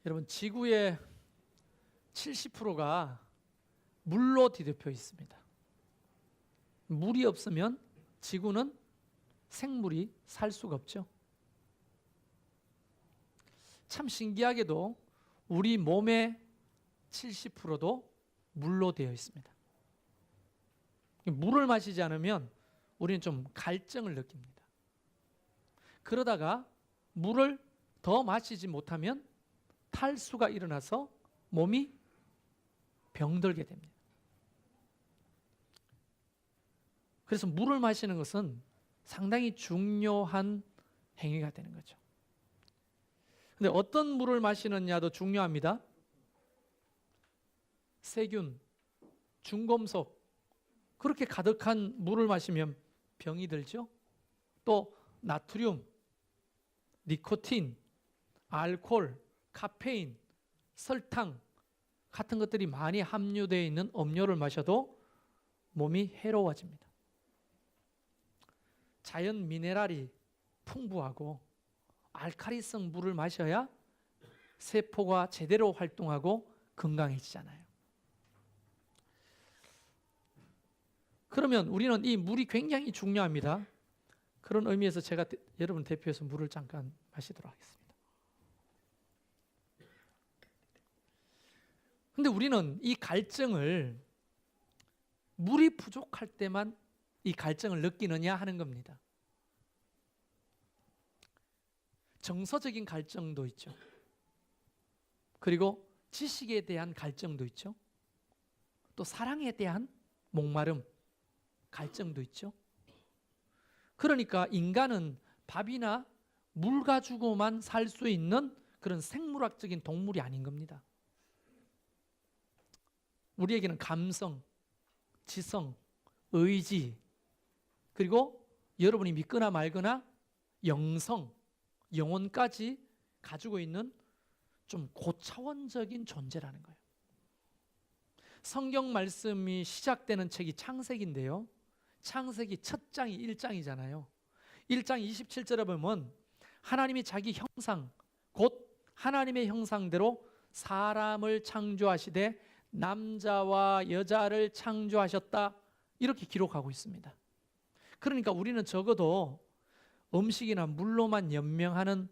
여러분, 지구의 70%가 물로 뒤덮여 있습니다. 물이 없으면 지구는 생물이 살 수가 없죠. 참 신기하게도 우리 몸의 70%도 물로 되어 있습니다. 물을 마시지 않으면 우리는 좀 갈증을 느낍니다. 그러다가 물을 더 마시지 못하면 탈수가 일어나서 몸이 병들게 됩니다. 그래서 물을 마시는 것은 상당히 중요한 행위가 되는 거죠. 근데 어떤 물을 마시느냐도 중요합니다. 세균, 중금속, 그렇게 가득한 물을 마시면 병이 들죠. 또 나트륨, 니코틴, 알코올, 카페인, 설탕 같은 것들이 많이 함유되어 있는 음료를 마셔도 몸이 해로워집니다. 자연 미네랄이 풍부하고 알칼리성 물을 마셔야 세포가 제대로 활동하고 건강해지잖아요. 그러면 우리는 이 물이 굉장히 중요합니다. 그런 의미에서 제가 여러분 대표해서 물을 잠깐 마시도록 하겠습니다. 근데 우리는 이 갈증을 물이 부족할 때만 이 갈증을 느끼느냐 하는 겁니다. 정서적인 갈증도 있죠. 그리고 지식에 대한 갈증도 있죠. 또 사랑에 대한 목마름, 갈증도 있죠. 그러니까 인간은 밥이나 물 가지고만 살 수 있는 그런 생물학적인 동물이 아닌 겁니다. 우리에게는 감성, 지성, 의지, 그리고 여러분이 믿거나 말거나 영성, 영혼까지 가지고 있는 좀 고차원적인 존재라는 거예요. 성경 말씀이 시작되는 책이 창세기인데요. 창세기 첫 장이 1장이잖아요. 1장 27절에 보면 하나님이 자기 형상, 곧 하나님의 형상대로 사람을 창조하시되 남자와 여자를 창조하셨다, 이렇게 기록하고 있습니다. 그러니까 우리는 적어도 음식이나 물로만 연명하는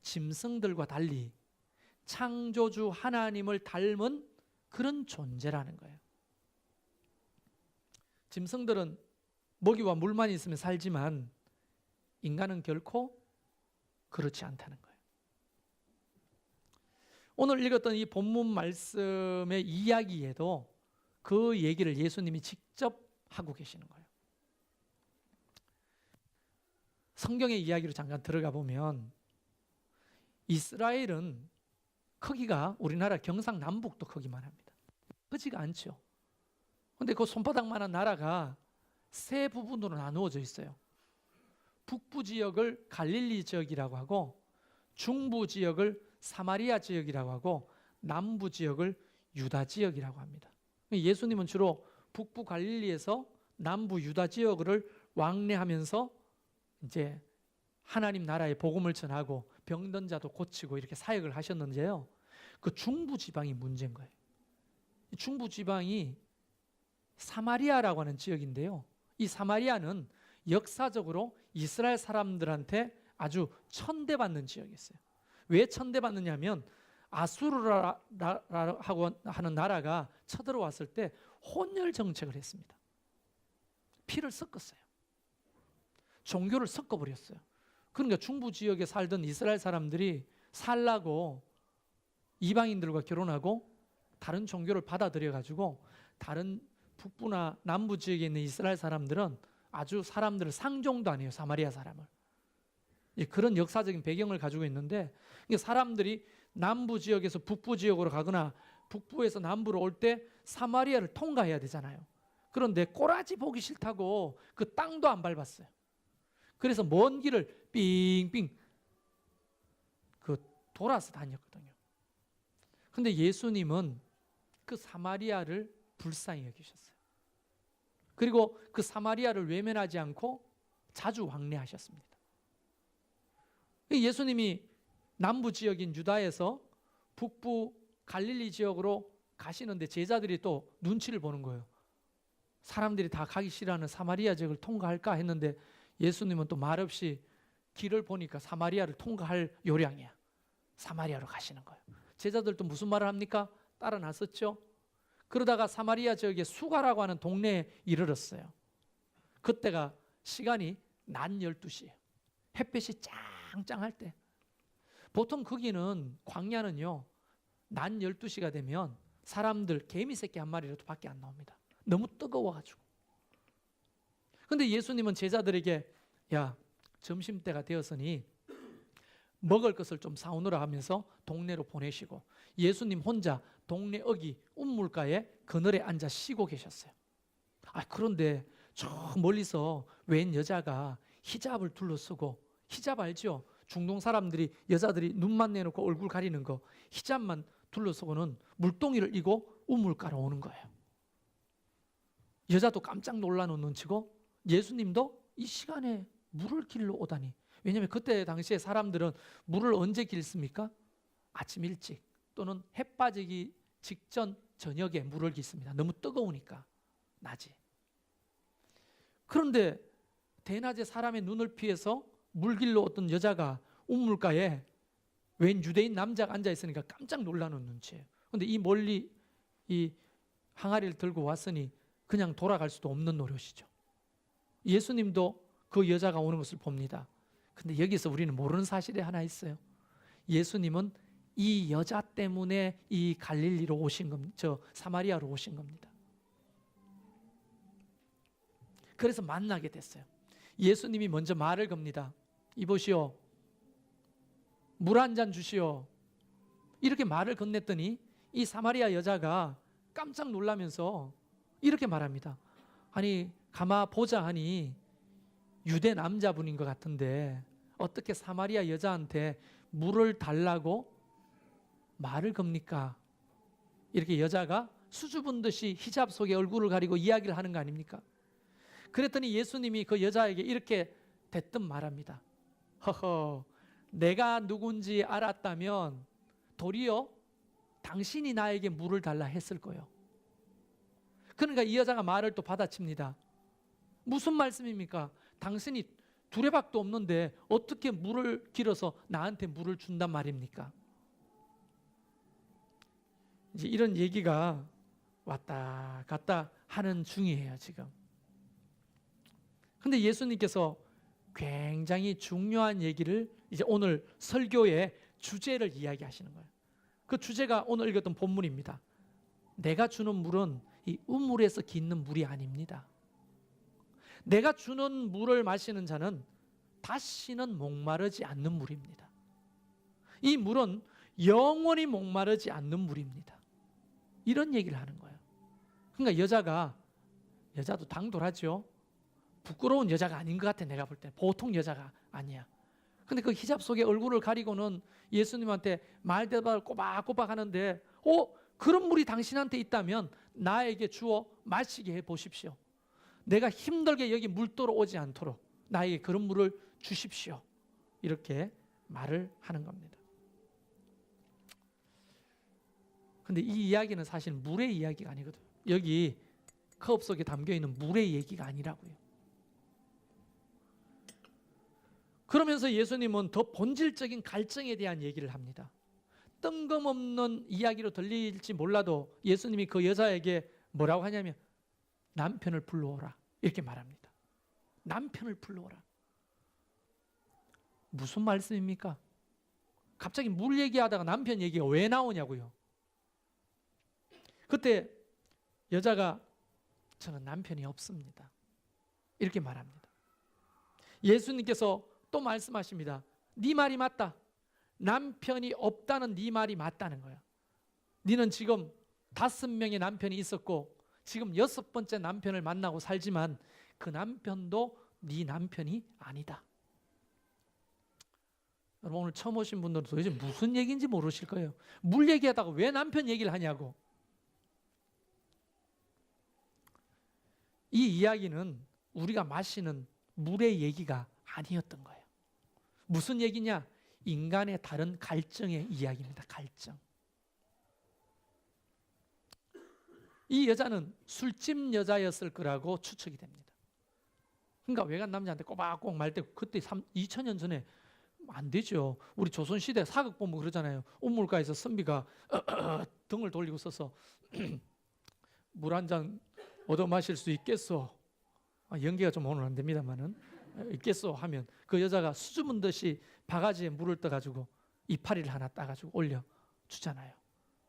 짐승들과 달리 창조주 하나님을 닮은 그런 존재라는 거예요. 짐승들은 먹이와 물만 있으면 살지만 인간은 결코 그렇지 않다는 거예요. 오늘 읽었던 이 본문 말씀의 이야기에도 그 얘기를 예수님이 직접 하고 계시는 거예요. 성경의 이야기로 잠깐 들어가 보면 이스라엘은 크기가 우리나라 경상남북도 크기만 합니다. 크지가 않죠. 그런데 그 손바닥만한 나라가 세 부분으로 나누어져 있어요. 북부 지역을 갈릴리 지역이라고 하고, 중부 지역을 사마리아 지역이라고 하고, 남부 지역을 유다 지역이라고 합니다. 예수님은 주로 북부 갈릴리에서 남부 유다 지역을 왕래하면서 이제 하나님 나라의 복음을 전하고 병든 자도 고치고 이렇게 사역을 하셨는데요. 그 중부 지방이 문제인 거예요. 중부 지방이 사마리아라고 하는 지역인데요. 이 사마리아는 역사적으로 이스라엘 사람들한테 아주 천대받는 지역이었어요. 왜 천대받느냐면 아수르라고 하는 나라가 쳐들어왔을 때 혼혈 정책을 했습니다. 피를 섞었어요. 종교를 섞어버렸어요. 그러니까 중부 지역에 살던 이스라엘 사람들이 살라고 이방인들과 결혼하고 다른 종교를 받아들여가지고 다른 북부나 남부 지역에 있는 이스라엘 사람들은 아주 사람들을 상종도 안 해요. 사마리아 사람을. 그런 역사적인 배경을 가지고 있는데, 사람들이 남부 지역에서 북부 지역으로 가거나 북부에서 남부로 올 때 사마리아를 통과해야 되잖아요. 그런데 꼬라지 보기 싫다고 그 땅도 안 밟았어요. 그래서 먼 길을 삥삥 돌아서 다녔거든요. 근데 예수님은 그 사마리아를 불쌍히 여기셨어요. 그리고 그 사마리아를 외면하지 않고 자주 왕래하셨습니다. 예수님이 남부 지역인 유다에서 북부 갈릴리 지역으로 가시는데 제자들이 또 눈치를 보는 거예요. 사람들이 다 가기 싫어하는 사마리아 지역을 통과할까 했는데 예수님은 또 말없이 길을 보니까 사마리아를 통과할 요량이야. 사마리아로 가시는 거예요. 제자들도 무슨 말을 합니까? 따라 나섰죠. 그러다가 사마리아 지역의 수가라고 하는 동네에 이르렀어요. 그때가 시간이 낮 12시예요. 햇빛이 짱짱할 때. 보통 거기는 광야는요, 낮 12시가 되면 사람들 개미 새끼 한 마리라도 밖에 안 나옵니다. 너무 뜨거워가지고. 근데 예수님은 제자들에게 야, 점심때가 되었으니 먹을 것을 좀 사오느라 하면서 동네로 보내시고 예수님 혼자 동네 어귀 운물가에 그늘에 앉아 쉬고 계셨어요. 그런데 저 멀리서 웬 여자가 히잡을 둘러쓰고, 히잡 알죠? 중동 사람들이 여자들이 눈만 내놓고 얼굴 가리는 거, 히잡만 둘러쓰고는 물동이를 이고 우물가로 오는 거예요. 여자도 깜짝 놀라는 눈치고 예수님도 이 시간에 물을 길러 오다니. 왜냐하면 그때 당시에 사람들은 물을 언제 길습니까? 아침 일찍 또는 해 빠지기 직전 저녁에 물을 길습니다. 너무 뜨거우니까 낮에. 그런데 대낮에 사람의 눈을 피해서 물 길러 오던 여자가 우물가에 웬 유대인 남자가 앉아 있으니까 깜짝 놀라는 눈치예요. 그런데 이 멀리 이 항아리를 들고 왔으니 그냥 돌아갈 수도 없는 노릇이죠. 예수님도 그 여자가 오는 것을 봅니다. 근데 여기서 우리는 모르는 사실이 하나 있어요. 예수님은 이 여자 때문에 이 갈릴리로 오신 겁니다. 저 사마리아로 오신 겁니다. 그래서 만나게 됐어요. 예수님이 먼저 말을 겁니다. 이보시오, 물 한 잔 주시오. 이렇게 말을 건넸더니 이 사마리아 여자가 깜짝 놀라면서 이렇게 말합니다. 아니 가마 보자 하니 유대 남자분인 것 같은데 어떻게 사마리아 여자한테 물을 달라고 말을 겁니까? 이렇게 여자가 수줍은 듯이 히잡 속에 얼굴을 가리고 이야기를 하는 거 아닙니까? 그랬더니 예수님이 그 여자에게 이렇게 대뜸 말합니다. 허허, 내가 누군지 알았다면 도리어 당신이 나에게 물을 달라 했을 거예요. 그러니까 이 여자가 말을 또 받아칩니다. 무슨 말씀입니까? 당신이 두레박도 없는데 어떻게 물을 길어서 나한테 물을 준단 말입니까? 이제 이런 얘기가 왔다 갔다 하는 중이에요, 지금. 근데 예수님께서 굉장히 중요한 얘기를 이제 오늘 설교의 주제를 이야기하시는 거예요. 그 주제가 오늘 읽었던 본문입니다. 내가 주는 물은 이 우물에서 깃는 물이 아닙니다. 내가 주는 물을 마시는 자는 다시는 목마르지 않는 물입니다. 이 물은 영원히 목마르지 않는 물입니다. 이런 얘기를 하는 거예요. 그러니까 여자도 당돌하죠. 부끄러운 여자가 아닌 것 같아. 내가 볼 때 보통 여자가 아니야. 근데 그 히잡 속에 얼굴을 가리고는 예수님한테 말대답을 꼬박꼬박 하는데 그런 물이 당신한테 있다면 나에게 주어 마시게 해 보십시오. 내가 힘들게 여기 물도로 오지 않도록 나에게 그런 물을 주십시오. 이렇게 말을 하는 겁니다. 근데 이 이야기는 사실 물의 이야기가 아니거든요. 여기 컵 속에 담겨있는 물의 얘기가 아니라고요. 그러면서 예수님은 더 본질적인 갈증에 대한 얘기를 합니다. 뜬금없는 이야기로 들릴지 몰라도 예수님이 그 여자에게 뭐라고 하냐면 남편을 불러오라 이렇게 말합니다. 남편을 불러오라. 무슨 말씀입니까? 갑자기 물 얘기하다가 남편 얘기가 왜 나오냐고요. 그때 여자가 저는 남편이 없습니다. 이렇게 말합니다. 예수님께서 또 말씀하십니다. 네 말이 맞다. 남편이 없다는 네 말이 맞다는 거야. 너는 지금 5명의 남편이 있었고 지금 6번째 남편을 만나고 살지만 그 남편도 네 남편이 아니다. 여러분 오늘 처음 오신 분들은 도대체 무슨 얘기인지 모르실 거예요. 물 얘기하다가 왜 남편 얘기를 하냐고. 이 이야기는 우리가 마시는 물의 얘기가 아니었던 거예요. 무슨 얘기냐? 인간의 다른 갈증의 이야기입니다. 갈증. 이 여자는 술집 여자였을 거라고 추측이 됩니다. 그러니까 외간 남자한테 꼬박꼬박 말대고, 그때 2000년 전에 안 되죠. 우리 조선시대 사극 보면 그러잖아요. 우물가에서 선비가 등을 돌리고 서서 물 한 잔 얻어 마실 수 있겠소? 연기가 좀 오늘 안 됩니다만은 있겠소 하면 그 여자가 수줍은 듯이 바가지에 물을 떠가지고 이파리를 하나 따가지고 올려 주잖아요.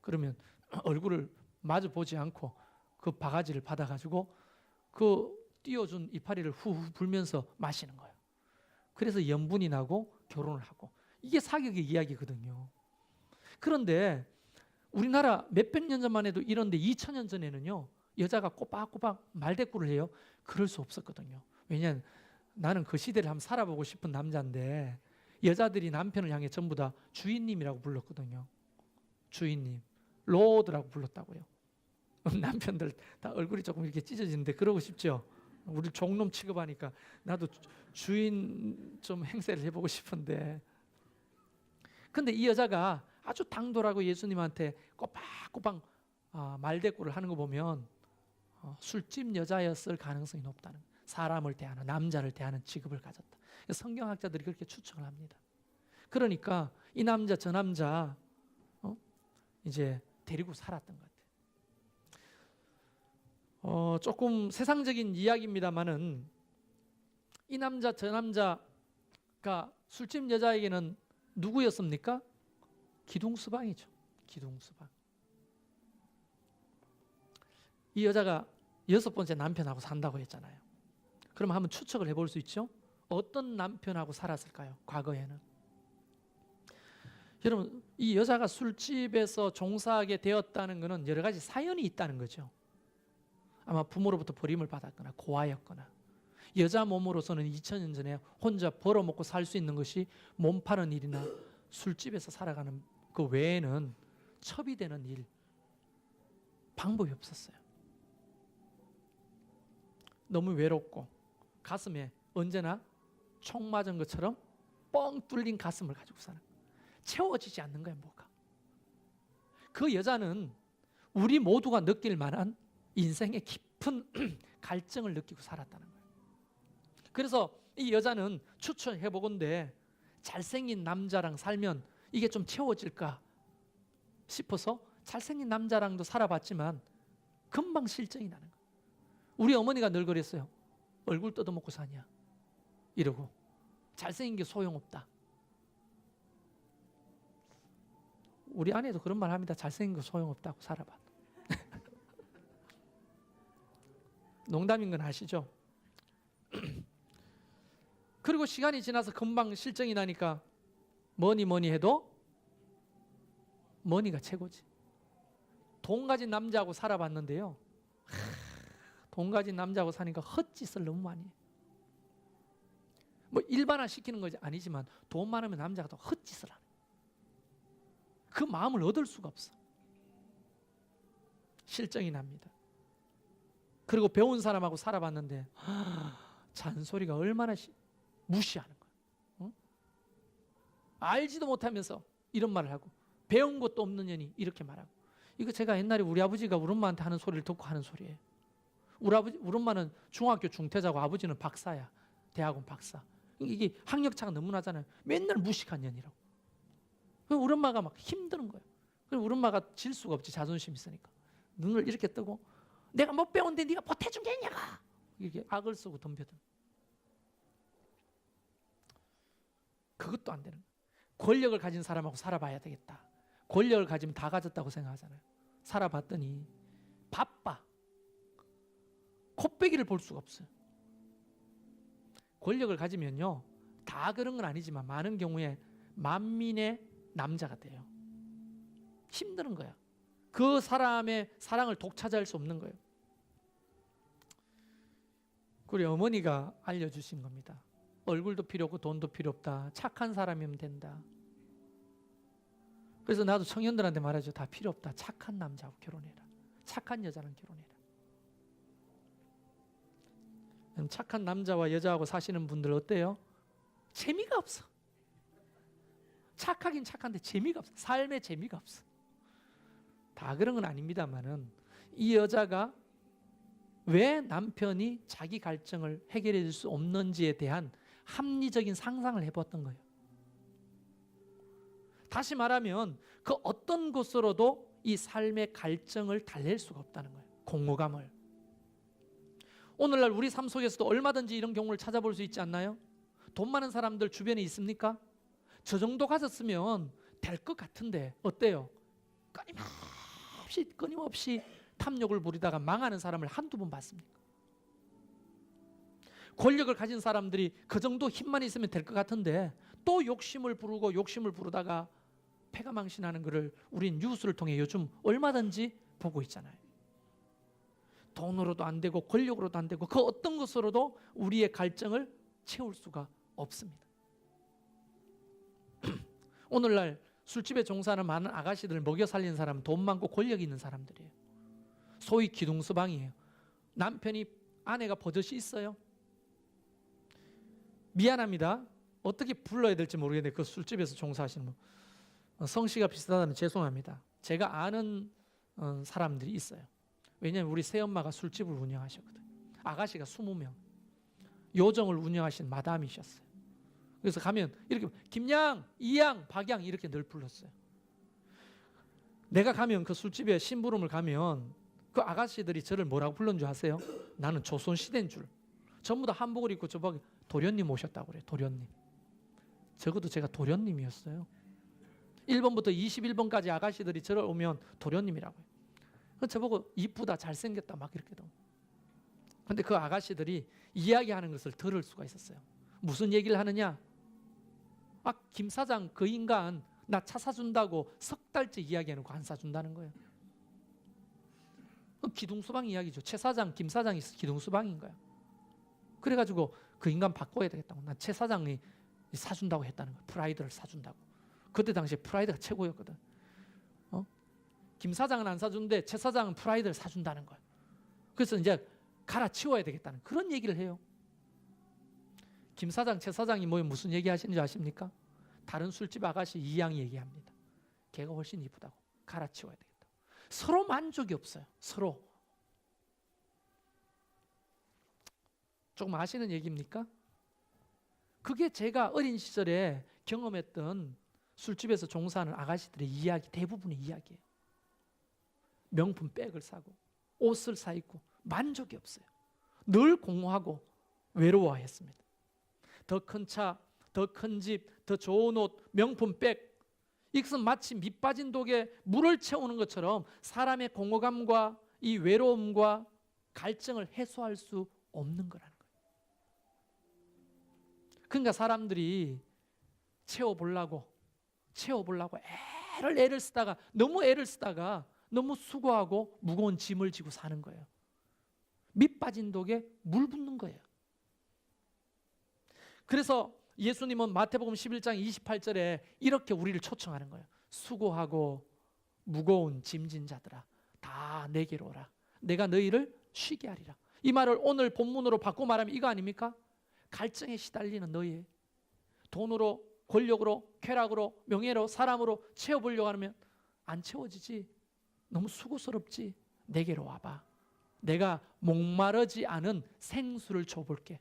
그러면 얼굴을 마주 보지 않고 그 바가지를 받아가지고 그 띄워준 이파리를 후후 불면서 마시는 거예요. 그래서 연분이 나고 결혼을 하고, 이게 사격의 이야기거든요. 그런데 우리나라 몇백 년 전만 해도 이런데 2000년 전에는요, 여자가 꼬박꼬박 말대꾸를 해요? 그럴 수 없었거든요. 왜냐하면 나는 그 시대를 한번 살아보고 싶은 남자인데, 여자들이 남편을 향해 전부 다 주인님이라고 불렀거든요. 주인님, 로드라고 불렀다고요. 남편들 다 얼굴이 조금 이렇게 찢어지는데 그러고 싶죠. 우리 종놈 취급하니까 나도 주인 좀 행세를 해보고 싶은데, 근데 이 여자가 아주 당돌하고 예수님한테 꼬박꼬박 말대꾸를 하는 거 보면 술집 여자였을 가능성이 높다는 거예요. 사람을 대하는, 남자를 대하는 직업을 가졌다. 성경학자들이 그렇게 추측을 합니다. 그러니까 이 남자 저 남자 이제 데리고 살았던 것 같아요. 조금 세상적인 이야기입니다만은 이 남자 저 남자가 술집 여자에게는 누구였습니까? 기둥수방이죠. 기둥수방. 이 여자가 6번째 남편하고 산다고 했잖아요. 그럼 한번 추측을 해볼 수 있죠? 어떤 남편하고 살았을까요? 과거에는. 여러분, 이 여자가 술집에서 종사하게 되었다는 것은 여러 가지 사연이 있다는 거죠. 아마 부모로부터 버림을 받았거나 고아였거나, 여자 몸으로서는 2000년 전에 혼자 벌어먹고 살 수 있는 것이 몸 파는 일이나 술집에서 살아가는 그 외에는 첩이 되는 일, 방법이 없었어요. 너무 외롭고 가슴에 언제나 총 맞은 것처럼 뻥 뚫린 가슴을 가지고 사는 거예요. 채워지지 않는 거예요, 뭐가. 그 여자는 우리 모두가 느낄 만한 인생의 깊은 갈증을 느끼고 살았다는 거예요. 그래서 이 여자는 추천해보건대 잘생긴 남자랑 살면 이게 좀 채워질까 싶어서 잘생긴 남자랑도 살아봤지만 금방 실증이 나는 거예요. 우리 어머니가 늘 그랬어요. 얼굴 뜯어먹고 사냐 이러고, 잘생긴 게 소용없다. 우리 아내도 그런 말 합니다. 잘생긴 거 소용없다고 살아봐. 농담인 건 아시죠? 그리고 시간이 지나서 금방 실증이 나니까 뭐니 해도 머니가 최고지. 돈 가진 남자하고 살아봤는데요, 돈 가진 남자하고 사니까 헛짓을 너무 많이 해요. 뭐 일반화 시키는 것이 아니지만 돈 많으면 남자가 더 헛짓을 하는, 그 마음을 얻을 수가 없어. 실증이 납니다. 그리고 배운 사람하고 살아봤는데 잔소리가 얼마나 무시하는 거야. 응? 알지도 못하면서 이런 말을 하고, 배운 것도 없는 년이 이렇게 말하고. 이거 제가 옛날에 우리 아버지가 우리 엄마한테 하는 소리를 듣고 하는 소리예요. 우리 엄마는 중학교 중퇴자고 아버지는 박사야. 대학원 박사. 이게 학력차가 너무 나잖아요. 맨날 무식한 년이라고. 우리 엄마가 막 힘드는 거예요. 그리고 우리 엄마가 질 수가 없지, 자존심 있으니까. 눈을 이렇게 뜨고, 내가 못 배웠는데 네가 보태준 게 있냐가, 이렇게 악을 쓰고 덤벼든. 그것도 안 되는 거예요. 권력을 가진 사람하고 살아봐야 되겠다. 권력을 가지면 다 가졌다고 생각하잖아요. 살아봤더니 바빠. 콧배기를 볼 수가 없어요. 권력을 가지면요, 다 그런 건 아니지만 많은 경우에 만민의 남자가 돼요. 힘드는 거야. 그 사람의 사랑을 독차지할 수 없는 거예요. 우리 어머니가 알려주신 겁니다. 얼굴도 필요 없고 돈도 필요 없다. 착한 사람이면 된다. 그래서 나도 청년들한테 말하죠. 다 필요 없다. 착한 남자하고 결혼해라. 착한 여자랑 결혼해라. 착한 남자와 여자하고 사시는 분들 어때요? 재미가 없어. 착하긴 착한데 재미가 없어. 삶에 재미가 없어. 다 그런 건 아닙니다만은 이 여자가 왜 남편이 자기 갈증을 해결해 줄 수 없는지에 대한 합리적인 상상을 해봤던 거예요. 다시 말하면 그 어떤 것으로도 이 삶의 갈증을 달랠 수가 없다는 거예요. 공허감을. 오늘날 우리 삶 속에서도 얼마든지 이런 경우를 찾아볼 수 있지 않나요? 돈 많은 사람들 주변에 있습니까? 저 정도 가졌으면 될 것 같은데 어때요? 끊임없이 탐욕을 부리다가 망하는 사람을 한두 번 봤습니까? 권력을 가진 사람들이 그 정도 힘만 있으면 될 것 같은데 또 욕심을 부르다가 패가망신하는 것을 우린 뉴스를 통해 요즘 얼마든지 보고 있잖아요. 돈으로도 안 되고 권력으로도 안 되고 그 어떤 것으로도 우리의 갈증을 채울 수가 없습니다. 오늘날 술집에 종사하는 많은 아가씨들을 먹여 살리는 사람은 돈 많고 권력이 있는 사람들이에요. 소위 기둥수방이에요. 남편이 아내가 버젓이 있어요. 미안합니다. 어떻게 불러야 될지 모르겠는데 그 술집에서 종사하시는 분 성씨가 비슷하다면 죄송합니다. 제가 아는 사람들이 있어요. 왜냐하면 우리 새엄마가 술집을 운영하셨거든요. 아가씨가 20명. 요정을 운영하신 마담이셨어요. 그래서 가면 이렇게 김양, 이양, 박양 이렇게 늘 불렀어요. 내가 가면 그 술집에 심부름을 가면 그 아가씨들이 저를 뭐라고 불렀는 줄 아세요? 나는 조선시대인 줄. 전부 다 한복을 입고 저보고 도련님 오셨다고 그래요. 도련님. 적어도 제가 도련님이었어요. 1번부터 21번까지 아가씨들이 저를 오면 도련님이라고 해요. 저보고 이쁘다, 잘생겼다 막 이렇게. 근데 그 아가씨들이 이야기하는 것을 들을 수가 있었어요. 무슨 얘기를 하느냐? 김 사장 그 인간 나 차 사준다고 석 달째 이야기하는 거 안 사준다는 거예요. 기둥수방 이야기죠. 최 사장, 김 사장이 기둥수방인 거야. 그래가지고 그 인간 바꿔야 되겠다고. 난 최 사장이 사준다고 했다는 거야. 프라이드를 사준다고. 그때 당시에 프라이드가 최고였거든. 김 사장은 안 사주는데 최 사장은 프라이드를 사준다는 거야. 그래서 이제 갈아치워야 되겠다는 그런 얘기를 해요. 김 사장, 최 사장이 무슨 얘기 하시는지 아십니까? 다른 술집 아가씨 이양 얘기합니다. 걔가 훨씬 이쁘다고. 갈아치워야 되겠다. 서로 만족이 없어요. 서로. 조금 아시는 얘기입니까? 그게 제가 어린 시절에 경험했던 술집에서 종사하는 아가씨들의 이야기, 대부분의 이야기예요. 명품 백을 사고 옷을 사 입고 만족이 없어요. 늘 공허하고 외로워했습니다. 더 큰 차, 더 큰 집, 더 좋은 옷, 명품 백, 이것은 마치 밑 빠진 독에 물을 채우는 것처럼 사람의 공허감과 이 외로움과 갈증을 해소할 수 없는 거라는 거예요. 그러니까 사람들이 채워보려고 애를 쓰다가 너무 수고하고 무거운 짐을 지고 사는 거예요. 밑 빠진 독에 물 붓는 거예요. 그래서 예수님은 마태복음 11장 28절에 이렇게 우리를 초청하는 거예요. 수고하고 무거운 짐진 자들아 다 내게로 오라. 내가 너희를 쉬게 하리라. 이 말을 오늘 본문으로 바꿔 말하면 이거 아닙니까? 갈증에 시달리는 너희, 돈으로, 권력으로, 쾌락으로, 명예로, 사람으로 채워보려고 하면 안 채워지지. 너무 수고스럽지. 내게로 와봐. 내가 목마르지 않은 생수를 줘볼게.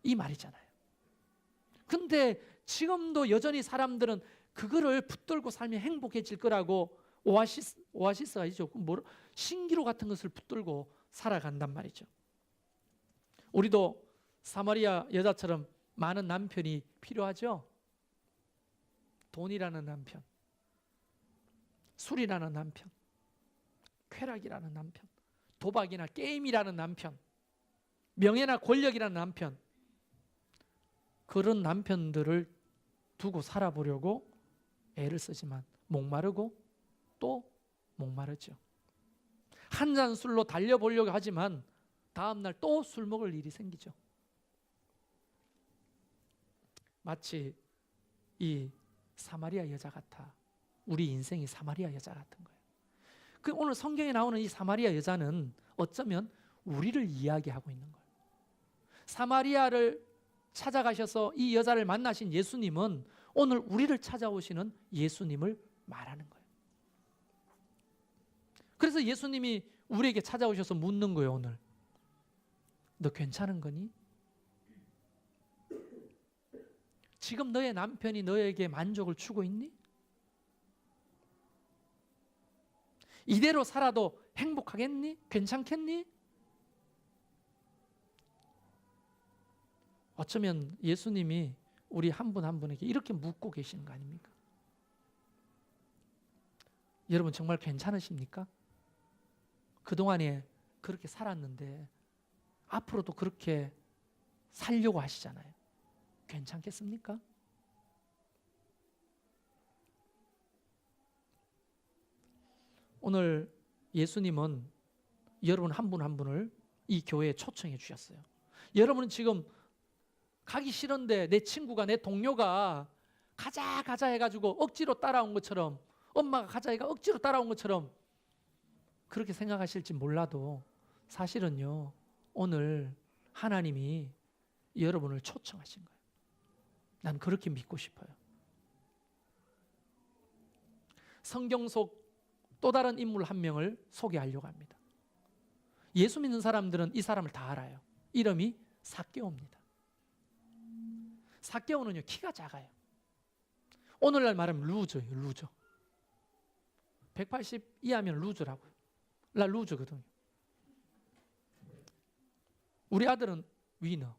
이 말이잖아요. 근데 지금도 여전히 사람들은 그거를 붙들고 살면 행복해질 거라고 오아시스가 아니죠. 신기루 같은 것을 붙들고 살아간단 말이죠. 우리도 사마리아 여자처럼 많은 남편이 필요하죠. 돈이라는 남편, 술이라는 남편, 쾌락이라는 남편, 도박이나 게임이라는 남편, 명예나 권력이라는 남편, 그런 남편들을 두고 살아보려고 애를 쓰지만 목마르고 또 목마르죠. 한 잔 술로 달려보려고 하지만 다음날 또 술 먹을 일이 생기죠. 마치 이 사마리아 여자 같아. 우리 인생이 사마리아 여자 같은 거예요. 오늘 성경에 나오는 이 사마리아 여자는 어쩌면 우리를 이야기하고 있는 거예요. 사마리아를 찾아가셔서 이 여자를 만나신 예수님은 오늘 우리를 찾아오시는 예수님을 말하는 거예요. 그래서 예수님이 우리에게 찾아오셔서 묻는 거예요. 오늘 너 괜찮은 거니? 지금 너의 남편이 너에게 만족을 주고 있니? 이대로 살아도 행복하겠니? 괜찮겠니? 어쩌면 예수님이 우리 한 분 한 분에게 이렇게 묻고 계시는 거 아닙니까? 여러분 정말 괜찮으십니까? 그동안에 그렇게 살았는데 앞으로도 그렇게 살려고 하시잖아요. 괜찮겠습니까? 오늘 예수님은 여러분 한 분 한 분을 이 교회에 초청해 주셨어요. 여러분은 지금 가기 싫은데 내 친구가, 내 동료가 가자 해가지고 억지로 따라온 것처럼, 엄마가 가자 해가 억지로 따라온 것처럼 그렇게 생각하실지 몰라도 사실은요, 오늘 하나님이 여러분을 초청하신 거예요. 난 그렇게 믿고 싶어요. 성경 속 또 다른 인물 한 명을 소개하려고 합니다. 예수 믿는 사람들은 이 사람을 다 알아요. 이름이 삭개오입니다. 삭개오는요, 키가 작아요. 오늘날 말하면 루저예요. 루저. 180 이하면 루저라고요. 나 루저거든요. 우리 아들은 위너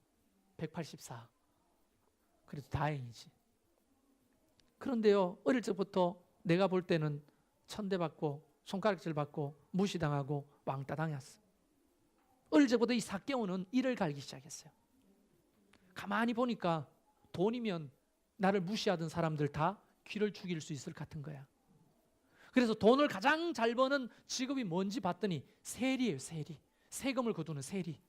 184. 그래도 다행이지. 그런데요, 어릴 적부터 내가 볼 때는 천대받고 손가락질 받고 무시당하고 왕따 당했어. 어릴 적부터 이 삭개오는 이를 갈기 시작했어요. 가만히 보니까 돈이면 나를 무시하던 사람들 다 귀를 죽일 수 있을 것 같은 거야. 그래서 돈을 가장 잘 버는 직업이 뭔지 봤더니 세리예요. 세리. 세금을 거두는 세리.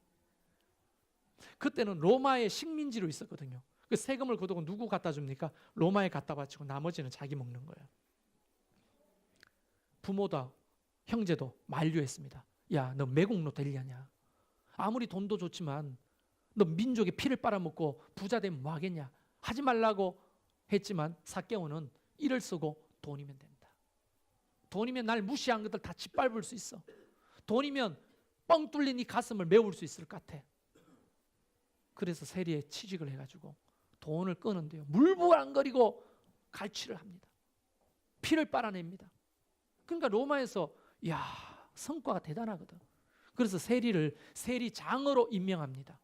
그때는 로마의 식민지로 있었거든요. 그 세금을 거두고 누구 갖다 줍니까? 로마에 갖다 바치고 나머지는 자기 먹는 거예요. 부모도 형제도 만류했습니다. 야, 너 매국노 되려냐? 아무리 돈도 좋지만 너 민족의 피를 빨아먹고 부자 되면 뭐 하겠냐? 하지 말라고 했지만 삭개오는 이를 쓰고 돈이면 된다. 돈이면 날 무시한 것들 다 짓밟을 수 있어. 돈이면 뻥 뚫린 이 가슴을 메울 수 있을 것 같아. 그래서 세리에 취직을 해가지고 돈을 끄는데요, 물부랑거리고 갈취를 합니다. 피를 빨아냅니다. 그러니까 로마에서 야, 성과가 대단하거든. 그래서 세리를 세리장으로 임명합니다.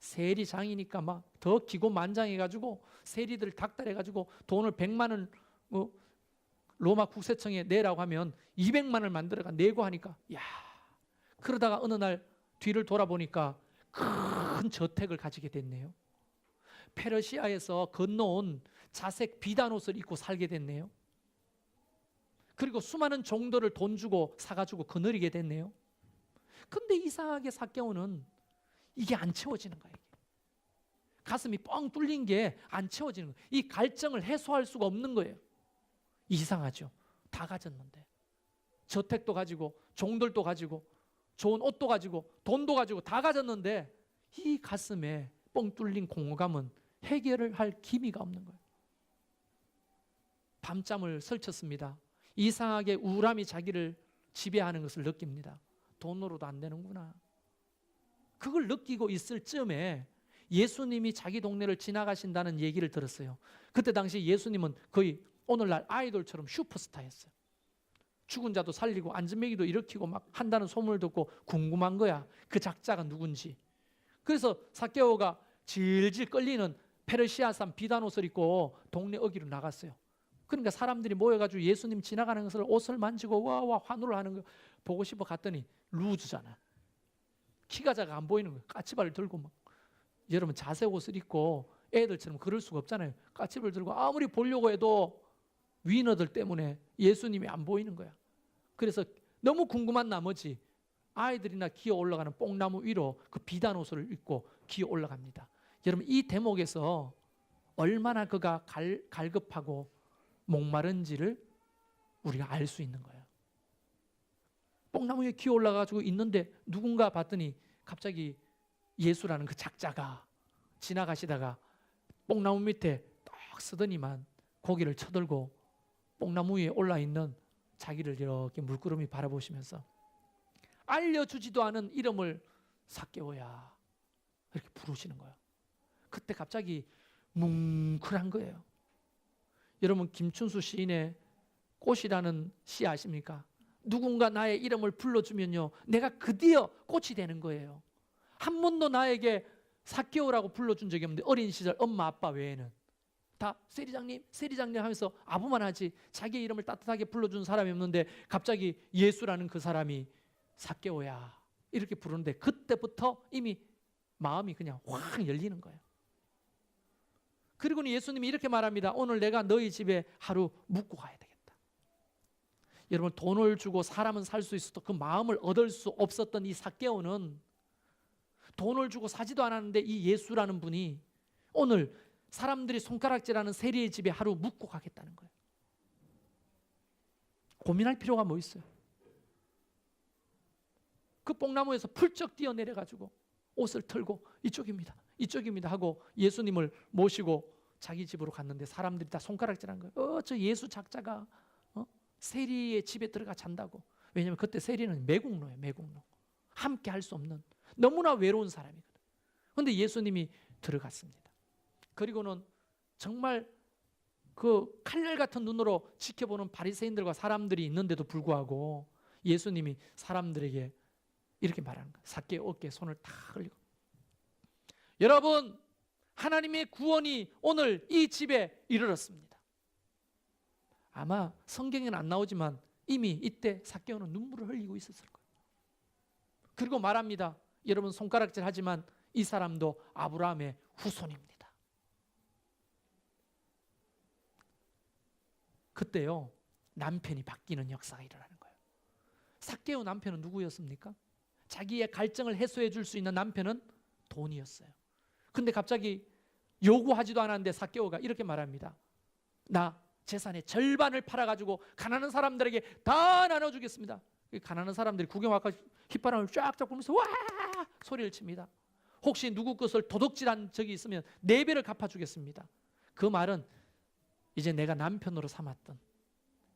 세리장이니까 막 더 기고만장해가지고 세리들 닥달해가지고 돈을 100만 원 로마 국세청에 내라고 하면 200만 원을 만들어가 내고 하니까 야, 그러다가 어느 날 뒤를 돌아보니까 큰 저택을 가지게 됐네요. 페르시아에서 건너온 자색 비단 옷을 입고 살게 됐네요. 그리고 수많은 종들을 돈 주고 사가지고 거느리게 됐네요. 근데 이상하게 삭개오는 이게 안 채워지는 거예요. 가슴이 뻥 뚫린 게 안 채워지는 거예요. 이 갈증을 해소할 수가 없는 거예요. 이상하죠. 다 가졌는데. 저택도 가지고 종들도 가지고 좋은 옷도 가지고 돈도 가지고 다 가졌는데 이 가슴에 뻥 뚫린 공허감은 해결을 할 기미가 없는 거예요. 밤잠을 설쳤습니다. 이상하게 우울함이 자기를 지배하는 것을 느낍니다. 돈으로도 안 되는구나. 그걸 느끼고 있을 즈음에 예수님이 자기 동네를 지나가신다는 얘기를 들었어요. 그때 당시 예수님은 거의 오늘날 아이돌처럼 슈퍼스타였어요. 죽은 자도 살리고 안전매기도 일으키고 막 한다는 소문을 듣고 궁금한 거야. 그 작자가 누군지. 그래서 삭개오가 질질 끌리는 페르시아산 비단 옷을 입고 동네 어귀로 나갔어요. 그러니까 사람들이 모여가지고 예수님 지나가는 것을 옷을 만지고 와와 환호를 하는 거 보고 싶어 갔더니 루즈잖아. 키가 작아 안 보이는 거예요. 까치발을 들고 막. 여러분 자색 옷을 입고 애들처럼 그럴 수가 없잖아요. 까치발을 들고 아무리 보려고 해도 위너들 때문에 예수님이 안 보이는 거야. 그래서 너무 궁금한 나머지 아이들이나 기어 올라가는 뽕나무 위로 그 비단 옷을 입고 기어 올라갑니다. 여러분 이 대목에서 얼마나 그가 갈급하고 목마른지를 우리가 알 수 있는 거예요. 뽕나무 위에 기어 올라가지고 있는데 누군가 봤더니 갑자기 예수라는 그 작자가 지나가시다가 뽕나무 밑에 딱 쓰더니만 고개를 쳐들고 뽕나무 위에 올라있는 자기를 이렇게 물끄러미 바라보시면서 알려주지도 않은 이름을 삭개오야 이렇게 부르시는 거예요. 그때 갑자기 뭉클한 거예요. 여러분 김춘수 시인의 꽃이라는 시 아십니까? 누군가 나의 이름을 불러주면요 내가 드디어 꽃이 되는 거예요. 한 번도 나에게 삭개오라고 불러준 적이 없는데 어린 시절 엄마 아빠 외에는 다 세리장님 세리장님 하면서 아부만 하지 자기 이름을 따뜻하게 불러준 사람이 없는데 갑자기 예수라는 그 사람이 삭개오야 이렇게 부르는데 그때부터 이미 마음이 그냥 확 열리는 거예요. 그리고는 예수님이 이렇게 말합니다. 오늘 내가 너희 집에 하루 묵고 가야 되겠다. 여러분 돈을 주고 사람은 살 수 있어도 그 마음을 얻을 수 없었던 이 삭개오는 돈을 주고 사지도 않았는데 이 예수라는 분이 오늘 사람들이 손가락질하는 세리의 집에 하루 묵고 가겠다는 거예요. 고민할 필요가 뭐 있어요? 그 뽕나무에서 풀쩍 뛰어내려가지고 옷을 털고 이쪽입니다. 이쪽입니다 하고 예수님을 모시고 자기 집으로 갔는데 사람들이 다 손가락질한 거예요. 저 예수 작자가 세리의 집에 들어가 잔다고. 왜냐하면 그때 세리는 매국노예요. 매국노. 함께 할 수 없는 너무나 외로운 사람이거든요. 그런데 예수님이 들어갔습니다. 그리고는 정말 그 칼날 같은 눈으로 지켜보는 바리새인들과 사람들이 있는데도 불구하고 예수님이 사람들에게 이렇게 말하는 거예요. 삭개오 어깨에 손을 탁 흘리고 여러분 하나님의 구원이 오늘 이 집에 이르렀습니다. 아마 성경에는 안 나오지만 이미 이때 삭개오는 눈물을 흘리고 있었을 거예요. 그리고 말합니다. 여러분 손가락질 하지만 이 사람도 아브라함의 후손입니다. 그때요 남편이 바뀌는 역사가 일어나는 거예요. 삭개오 남편은 누구였습니까? 자기의 갈증을 해소해 줄 수 있는 남편은 돈이었어요. 근데 갑자기 요구하지도 않았는데 삭개오가 이렇게 말합니다. 나 재산의 절반을 팔아가지고 가난한 사람들에게 다 나눠주겠습니다. 가난한 사람들이 구경 와서 휘바람을 쫙쫙 불면서 와 소리를 칩니다. 혹시 누구 것을 도둑질한 적이 있으면 4배를 갚아주겠습니다. 그 말은 이제 내가 남편으로 삼았던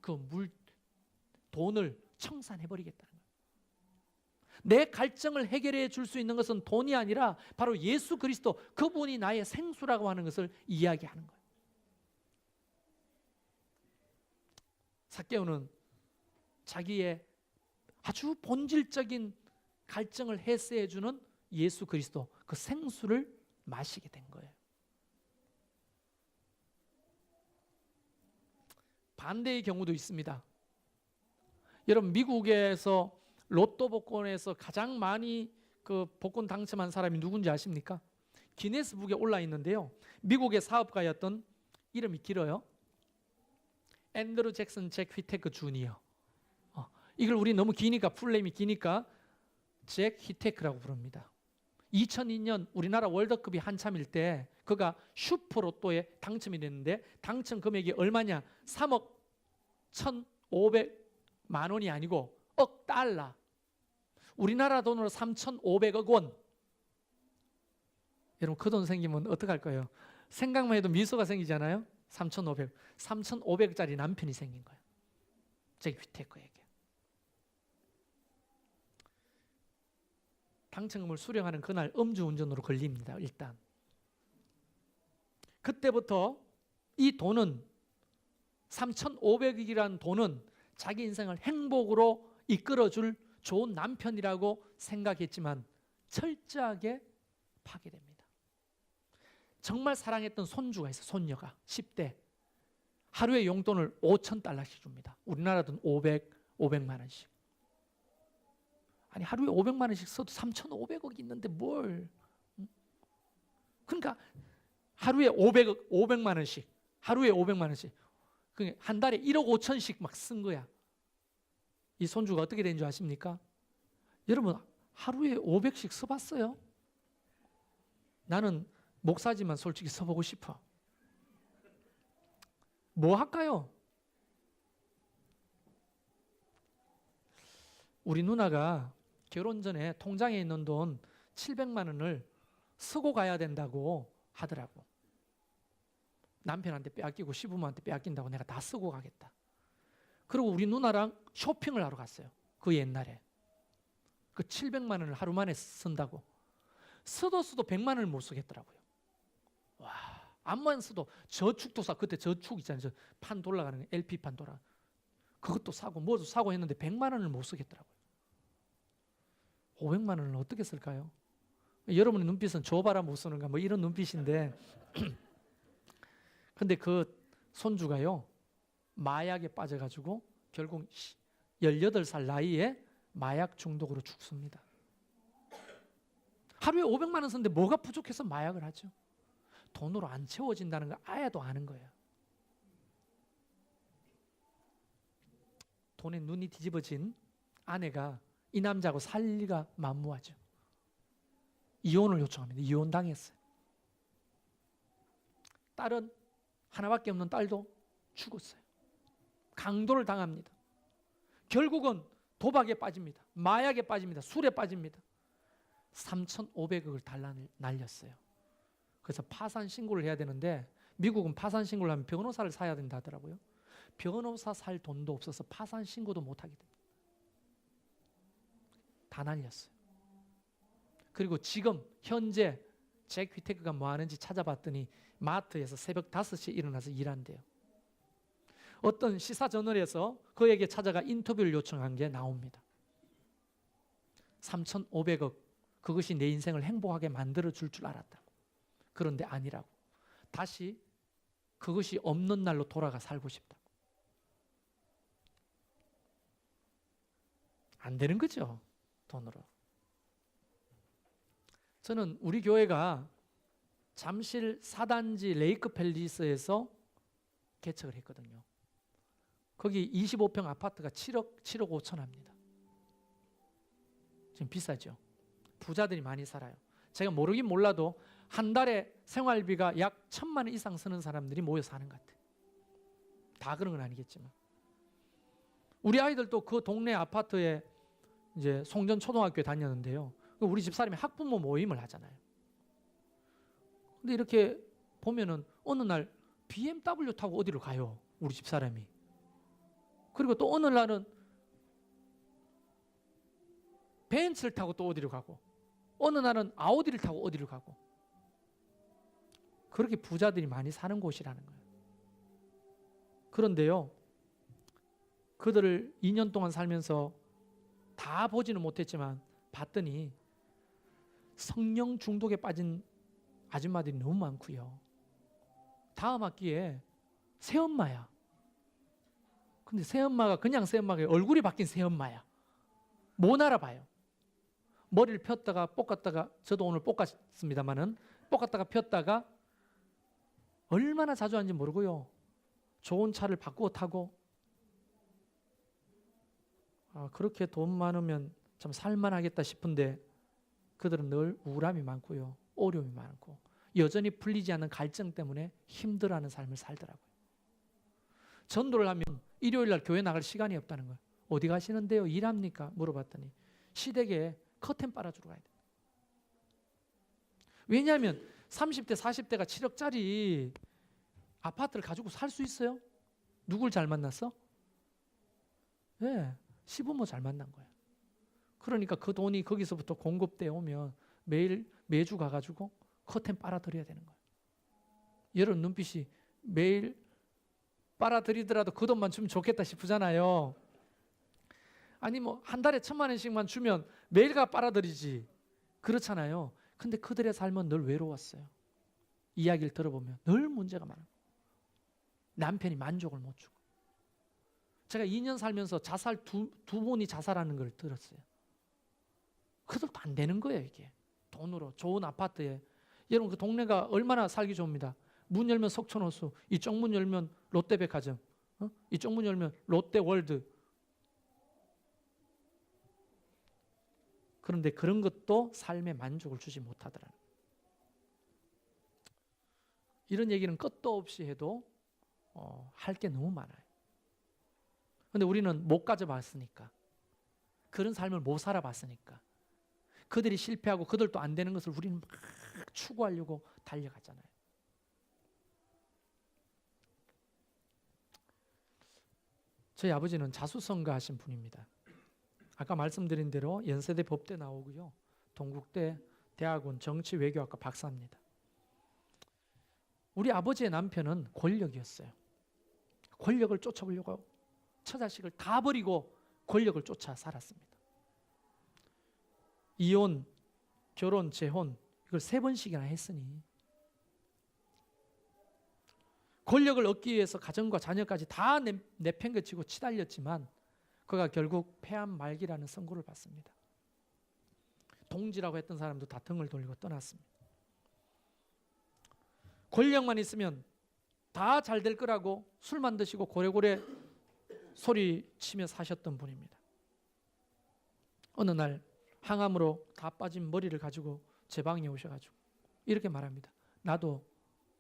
그 돈을 청산해버리겠다는 거예요. 내 갈증을 해결해 줄 수 있는 것은 돈이 아니라 바로 예수 그리스도 그분이 나의 생수라고 하는 것을 이야기하는 거예요. 삭개오는 자기의 아주 본질적인 갈증을 해소해 주는 예수 그리스도 그 생수를 마시게 된 거예요. 반대의 경우도 있습니다. 여러분 미국에서 로또 복권에서 가장 많이 그 복권 당첨한 사람이 누군지 아십니까? 기네스북에 올라 있는데요. 미국의 사업가였던 이름이 길어요. 앤드루 잭슨 잭 휘테크 주니어. 이걸 우리 너무 기니까 풀네임이 기니까 잭 휘테크라고 부릅니다. 2002년 우리나라 월드컵이 한참일 때 그가 슈퍼로또에 당첨이 됐는데 당첨 금액이 얼마냐? 3억 1,500만 원이 아니고 억 달러. 우리나라 돈으로 3,500억 원. 여러분 그 돈 생기면 어떡할 거예요? 생각만 해도 미소가 생기잖아요. 3,500짜리 남편이 생긴 거예요. 잭 휘테크에게. 당첨금을 수령하는 그날 음주운전으로 걸립니다. 일단 그때부터 이 돈은 3,500억이라는 돈은 자기 인생을 행복으로 이끌어줄 좋은 남편이라고 생각했지만 철저하게 파괴됩니다. 정말 사랑했던 손주가 있어요. 손녀가 10대. 하루에 용돈을 5,000달러씩 줍니다. 우리나라 돈 500만 원씩. 아니 하루에 500만 원씩 써도 3,500억이 있는데 뭘. 그러니까 하루에 500만 원씩. 하루에 500만 원씩. 한 달에 1억 5천씩 막 쓴 거야. 이 손주가 어떻게 된 줄 아십니까? 여러분 하루에 500씩 써봤어요? 나는 목사지만 솔직히 써보고 싶어. 뭐 할까요? 우리 누나가 결혼 전에 통장에 있는 돈 700만 원을 쓰고 가야 된다고 하더라고. 남편한테 빼앗기고 시부모한테 빼앗긴다고 내가 다 쓰고 가겠다. 그리고 우리 누나랑 쇼핑을 하러 갔어요. 그 옛날에. 그 700만 원을 하루 만에 쓴다고. 써도 100만 원을 못 쓰겠더라고요. 와, 암만 써도 저축도 사. 그때 저축 있잖아요. 저 판 돌아가는 거, LP판 돌아. 그것도 사고 뭐도 사고 했는데 100만 원을 못 쓰겠더라고요. 500만 원을 어떻게 쓸까요? 여러분의 눈빛은 줘봐라 못 쓰는가 뭐 이런 눈빛인데 근데 그 손주가요 마약에 빠져가지고 결국 18살 나이에 마약 중독으로 죽습니다. 하루에 500만 원 쓰는데 뭐가 부족해서 마약을 하죠? 돈으로 안 채워진다는 걸 아야도 아는 거예요. 돈에 눈이 뒤집어진 아내가 이 남자하고 살 리가 만무하죠. 이혼을 요청합니다. 이혼 당했어요. 딸은 하나밖에 없는 딸도 죽었어요. 강도를 당합니다. 결국은 도박에 빠집니다. 마약에 빠집니다. 술에 빠집니다. 3,500억을 날렸어요. 그래서 파산 신고를 해야 되는데 미국은 파산 신고를 하면 변호사를 사야 된다 하더라고요. 변호사 살 돈도 없어서 파산 신고도 못하게 됩니다. 다 날렸어요. 그리고 지금 현재 잭 휘테크가 뭐 하는지 찾아봤더니 마트에서 새벽 5시에 일어나서 일한대요. 어떤 시사 저널에서 그에게 찾아가 인터뷰를 요청한 게 나옵니다. 3,500억 그것이 내 인생을 행복하게 만들어 줄 알았다고. 그런데 아니라고. 다시 그것이 없는 날로 돌아가 살고 싶다고. 안 되는 거죠. 돈으로. 저는 우리 교회가 잠실 4단지 레이크 팰리스에서 개척을 했거든요. 거기 25평 아파트가 7억 5천 합니다. 지금 비싸죠. 부자들이 많이 살아요. 제가 모르긴 몰라도 한 달에 생활비가 약 1,000만 원 이상 쓰는 사람들이 모여 사는 것 같아요. 다 그런 건 아니겠지만. 우리 아이들도 그 동네 아파트에 이제 송전초등학교에 다녔는데요. 우리 집사람이 학부모 모임을 하잖아요. 근데 이렇게 보면은 어느 날 BMW 타고 어디로 가요. 우리 집사람이. 그리고 또 어느 날은 벤츠를 타고 또 어디로 가고 어느 날은 아우디를 타고 어디로 가고 그렇게 부자들이 많이 사는 곳이라는 거예요. 그런데요. 그들을 2년 동안 살면서 다 보지는 못했지만 봤더니 성령 중독에 빠진 아줌마들이 너무 많고요. 다음 학기에 새엄마야. 근데 새엄마가 그냥 새엄마가 얼굴이 바뀐 새엄마야. 못 알아봐요. 머리를 폈다가 볶았다가 저도 오늘 볶았습니다마는 볶았다가 폈다가 얼마나 자주 하는지 모르고요. 좋은 차를 바꾸어 타고 그렇게 돈 많으면 참 살만하겠다 싶은데 그들은 늘 우울함이 많고요. 어려움이 많고 여전히 풀리지 않는 갈증 때문에 힘들어하는 삶을 살더라고요. 전도를 하면 일요일 날 교회 나갈 시간이 없다는 거예요. 어디 가시는데요? 일합니까? 물어봤더니 시댁에 커튼 빨아주러 가야 돼요. 왜냐하면 30대 40대가 7억짜리 아파트를 가지고 살 수 있어요? 누굴 잘 만났어? 네, 시부모 잘 만난 거예요. 그러니까 그 돈이 거기서부터 공급돼 오면 매주 가가지고 커튼 빨아들여야 되는 거예요. 여러분 눈빛이 매일 빨아들이더라도 그 돈만 주면 좋겠다 싶으잖아요. 아니 뭐 한 달에 1,000만 원씩만 주면 매일가 빨아들이지. 그렇잖아요. 근데 그들의 삶은 늘 외로웠어요. 이야기를 들어보면 늘 문제가 많아요. 남편이 만족을 못 주고. 제가 2년 살면서 자살 두 분이 자살하는 걸 들었어요. 그들도 안 되는 거예요 이게. 돈으로 좋은 아파트에. 여러분 그 동네가 얼마나 살기 좋습니다. 문 열면 석촌호수, 이쪽 문 열면 롯데백화점, 이쪽 문 열면 롯데월드. 그런데 그런 것도 삶에 만족을 주지 못하더라는 거예요. 이런 얘기는 끝도 없이 해도 할 게 너무 많아요. 그런데 우리는 못 가져봤으니까, 그런 삶을 못 살아봤으니까, 그들이 실패하고 그들도 안 되는 것을 우리는 막 추구하려고 달려가잖아요. 저희 아버지는 자수성가하신 분입니다. 아까 말씀드린 대로 연세대 법대 나오고요. 동국대 대학원 정치 외교학과 박사입니다. 우리 아버지의 남편은 권력이었어요. 권력을 쫓아오려고 처자식을 다 버리고 권력을 쫓아 살았습니다. 이혼, 결혼, 재혼 이걸 3번씩이나 했으니 권력을 얻기 위해서 가정과 자녀까지 다 내팽개치고 치달렸지만 그가 결국 폐암 말기라는 선고를 받습니다. 동지라고 했던 사람도 다 등을 돌리고 떠났습니다. 권력만 있으면 다 잘 될 거라고 술만 드시고 고래고래 소리치며 사셨던 분입니다. 어느 날 항암으로 다 빠진 머리를 가지고 제 방에 오셔가지고 이렇게 말합니다. 나도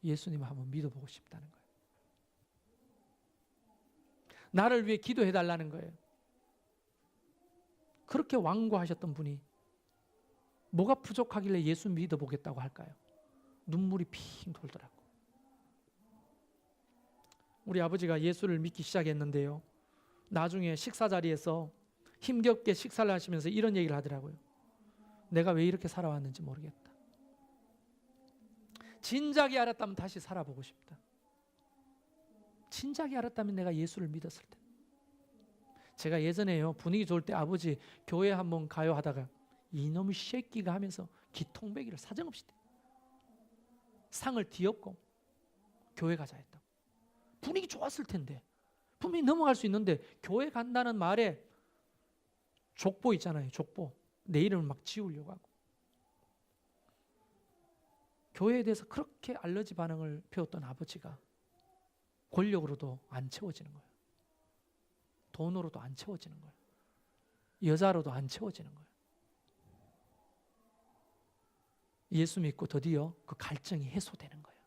예수님을 한번 믿어보고 싶다는 거예요. 나를 위해 기도해달라는 거예요. 그렇게 완고하셨던 분이 뭐가 부족하길래 예수 믿어보겠다고 할까요? 눈물이 핑 돌더라고. 우리 아버지가 예수를 믿기 시작했는데요. 나중에 식사 자리에서 힘겹게 식사를 하시면서 이런 얘기를 하더라고요. 내가 왜 이렇게 살아왔는지 모르겠다. 진작에 알았다면 다시 살아보고 싶다. 진작에 알았다면 내가 예수를 믿었을 텐데. 제가 예전에요 분위기 좋을 때 아버지 교회 한번 가요 하다가 이놈의 새끼가 하면서 기통배기를 사정없이 상을 뒤엎고 교회 가자 했다고. 분위기 좋았을 텐데 분명히 넘어갈 수 있는데 교회 간다는 말에 족보 있잖아요. 족보. 내 이름을 막 지우려고 하고 교회에 대해서 그렇게 알러지 반응을 펴었던 아버지가 권력으로도 안 채워지는 거예요. 돈으로도 안 채워지는 거예요. 여자로도 안 채워지는 거예요. 예수 믿고 드디어 그 갈증이 해소되는 거예요.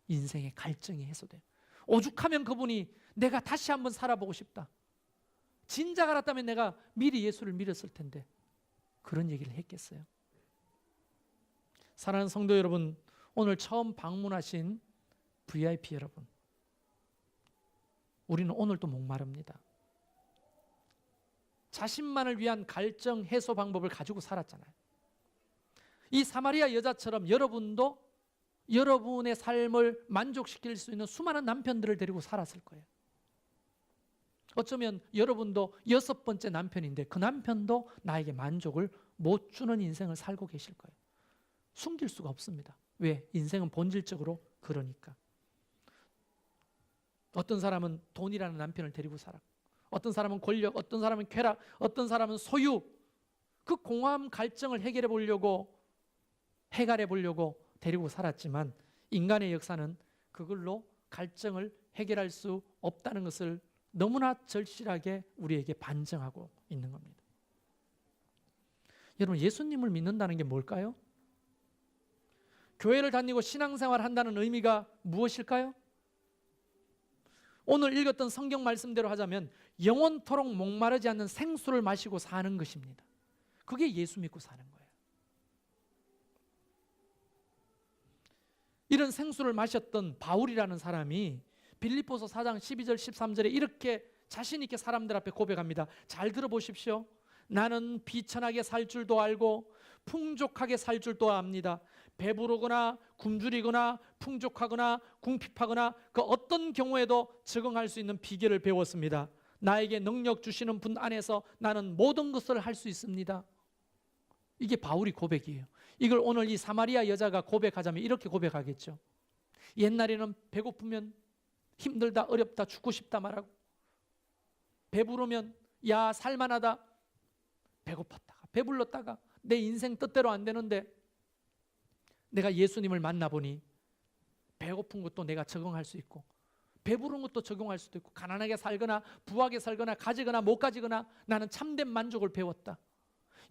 인생의 갈증이 해소돼요. 오죽하면 그분이 내가 다시 한번 살아보고 싶다. 진작 알았다면 내가 미리 예수를 믿었을 텐데 그런 얘기를 했겠어요. 사랑하는 성도 여러분, 오늘 처음 방문하신 VIP 여러분, 우리는 오늘도 목마릅니다. 자신만을 위한 갈증 해소 방법을 가지고 살았잖아요. 이 사마리아 여자처럼 여러분도 여러분의 삶을 만족시킬 수 있는 수많은 남편들을 데리고 살았을 거예요. 어쩌면 여러분도 6번째 남편인데 그 남편도 나에게 만족을 못 주는 인생을 살고 계실 거예요. 숨길 수가 없습니다. 왜? 인생은 본질적으로 그러니까. 어떤 사람은 돈이라는 남편을 데리고 살아. 어떤 사람은 권력, 어떤 사람은 쾌락, 어떤 사람은 소유. 그 공허함 갈증을 해결해 보려고 데리고 살았지만 인간의 역사는 그걸로 갈증을 해결할 수 없다는 것을 너무나 절실하게 우리에게 반증하고 있는 겁니다. 여러분, 예수님을 믿는다는 게 뭘까요? 교회를 다니고 신앙생활 한다는 의미가 무엇일까요? 오늘 읽었던 성경 말씀대로 하자면 영원토록 목마르지 않는 생수를 마시고 사는 것입니다. 그게 예수 믿고 사는 거예요. 이런 생수를 마셨던 바울이라는 사람이 빌립보서 4장 12절 13절에 이렇게 자신 있게 사람들 앞에 고백합니다. 잘 들어보십시오. 나는 비천하게 살 줄도 알고 풍족하게 살 줄도 압니다. 배부르거나 굶주리거나 풍족하거나 궁핍하거나 그 어떤 경우에도 적응할 수 있는 비결을 배웠습니다. 나에게 능력 주시는 분 안에서 나는 모든 것을 할 수 있습니다. 이게 바울이 고백이에요. 이걸 오늘 이 사마리아 여자가 고백하자면 이렇게 고백하겠죠. 옛날에는 배고프면 힘들다, 어렵다, 죽고 싶다 말하고, 배부르면 야 살만하다, 배고팠다가 배불렀다가 내 인생 뜻대로 안 되는데 내가 예수님을 만나보니 배고픈 것도 내가 적응할 수 있고 배부른 것도 적용할 수도 있고 가난하게 살거나 부하게 살거나 가지거나 못 가지거나 나는 참된 만족을 배웠다.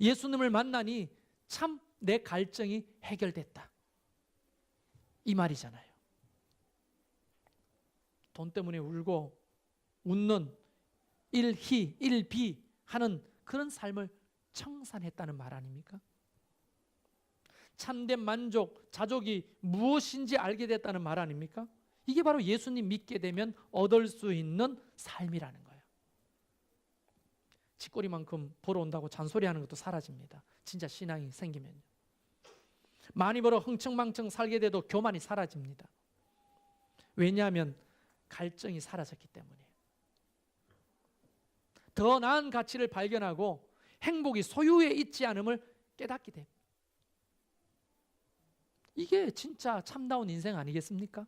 예수님을 만나니 참 내 갈증이 해결됐다. 이 말이잖아요. 돈 때문에 울고 웃는 일희 일비 하는 그런 삶을 청산했다는 말 아닙니까? 참된 만족, 자족이 무엇인지 알게 됐다는 말 아닙니까? 이게 바로 예수님 믿게 되면 얻을 수 있는 삶이라는 거예요. 쥐꼬리만큼 벌어온다고 잔소리하는 것도 사라집니다. 진짜 신앙이 생기면요. 많이 벌어 흥청망청 살게 돼도 교만이 사라집니다. 왜냐하면 갈증이 사라졌기 때문이에요. 더 나은 가치를 발견하고 행복이 소유에 있지 않음을 깨닫게 됩니다. 이게 진짜 참다운 인생 아니겠습니까?